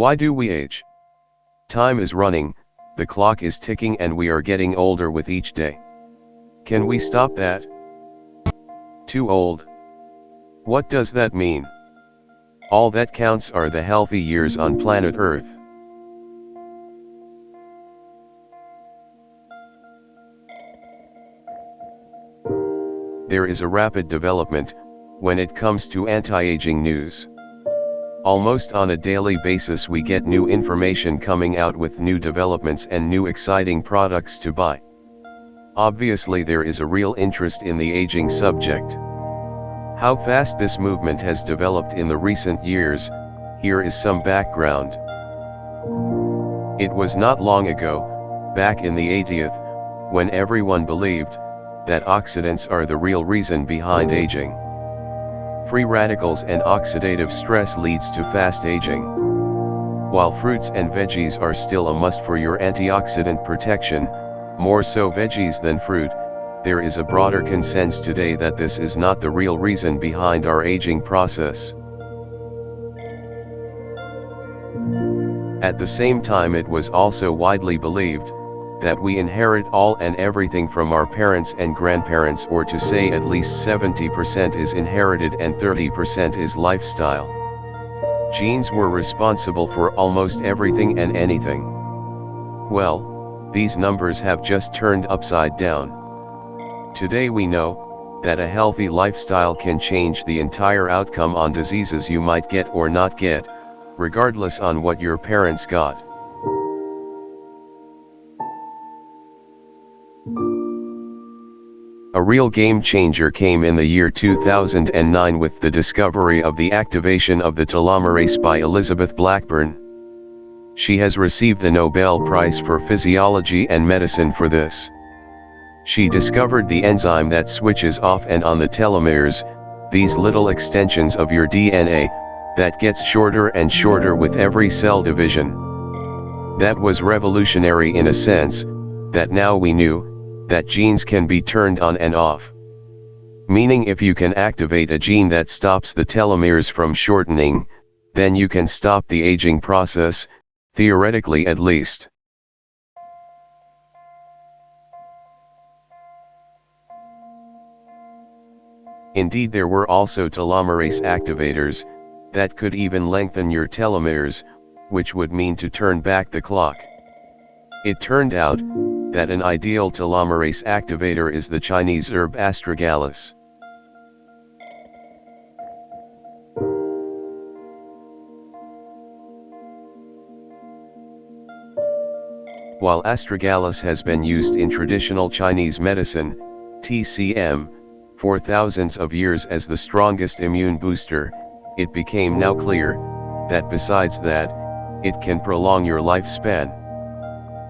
Why do we age? Time is running, the clock is ticking, and we are getting older with each day. Can we stop that? Too old. What does that mean? All that counts are the healthy years on planet Earth. There is a rapid development when it comes to anti-aging news. Almost on a daily basis we get new information coming out with new developments and new exciting products to buy. Obviously there is a real interest in the aging subject. How fast this movement has developed in the recent years, here is some background. It was not long ago, back in the 80s, when everyone believed that oxidants are the real reason behind aging. Free radicals and oxidative stress leads to fast aging. While fruits and veggies are still a must for your antioxidant protection, more so veggies than fruit, there is a broader consensus today that this is not the real reason behind our aging process. At the same time, it was also widely believed that we inherit all and everything from our parents and grandparents, or to say at least 70% is inherited and 30% is lifestyle. Genes were responsible for almost everything and anything. Well, these numbers have just turned upside down. Today we know that a healthy lifestyle can change the entire outcome on diseases you might get or not get, regardless on what your parents got. A real game changer came in the year 2009 with the discovery of the activation of the telomerase by Elizabeth Blackburn. She has received a Nobel Prize for Physiology and Medicine for this. She discovered the enzyme that switches off and on the telomeres, these little extensions of your DNA, that gets shorter and shorter with every cell division. That was revolutionary in a sense, that now we knew that genes can be turned on and off. Meaning if you can activate a gene that stops the telomeres from shortening, then you can stop the aging process, theoretically at least. Indeed, there were also telomerase activators that could even lengthen your telomeres, which would mean to turn back the clock. It turned out that an ideal telomerase activator is the Chinese herb astragalus. While astragalus has been used in traditional Chinese medicine, TCM, for thousands of years as the strongest immune booster, it became now clear that besides that, it can prolong your lifespan.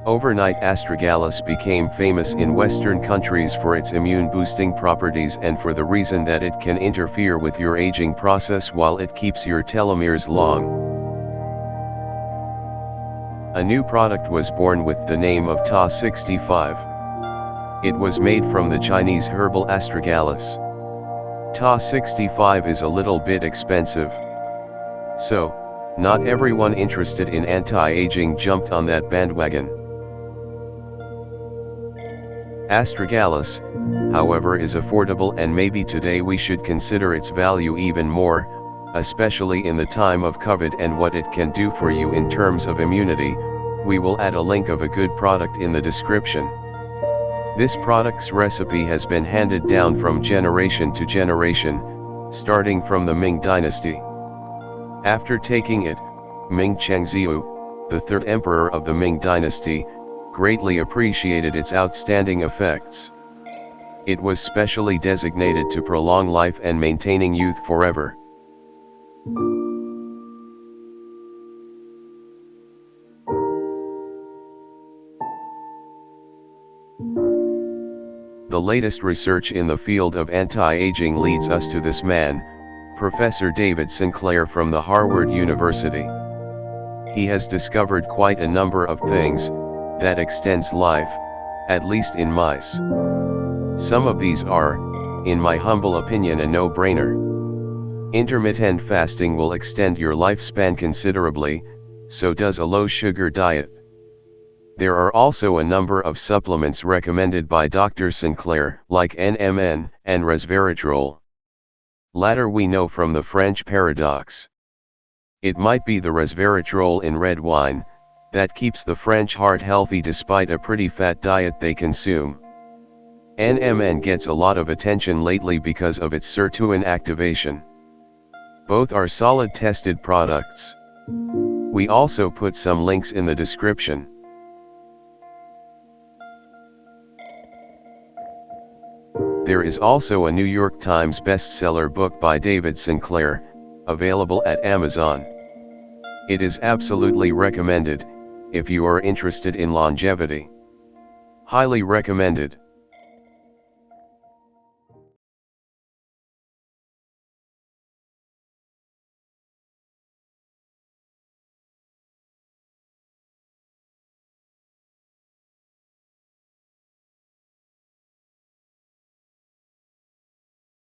Overnight, astragalus became famous in Western countries for its immune-boosting properties and for the reason that it can interfere with your aging process while it keeps your telomeres long. A new product was born with the name of Ta65. It was made from the Chinese herbal astragalus. Ta65 is a little bit expensive. So, not everyone interested in anti-aging jumped on that bandwagon. Astragalus, however, is affordable, and maybe today we should consider its value even more, especially in the time of COVID and what it can do for you in terms of immunity. We will add a link of a good product in the description. This product's recipe has been handed down from generation to generation, starting from the Ming Dynasty. After taking it, Ming Chengxiu, the third emperor of the Ming Dynasty, greatly appreciated its outstanding effects. It was specially designated to prolong life and maintaining youth forever. The latest research in the field of anti-aging leads us to this man, Professor David Sinclair from the Harvard University. He has discovered quite a number of things that extends life, at least in mice. Some of these are, in my humble opinion, a no-brainer. Intermittent fasting will extend your lifespan considerably, so does a low-sugar diet. There are also a number of supplements recommended by Dr. Sinclair, like NMN and resveratrol. Latter we know from the French paradox. It might be the resveratrol in red wine that keeps the French heart healthy despite a pretty fat diet they consume. NMN gets a lot of attention lately because of its sirtuin activation. Both are solid tested products. We also put some links in the description. There is also a New York Times bestseller book by David Sinclair, available at Amazon. It is absolutely recommended, if you are interested in longevity. Highly recommended.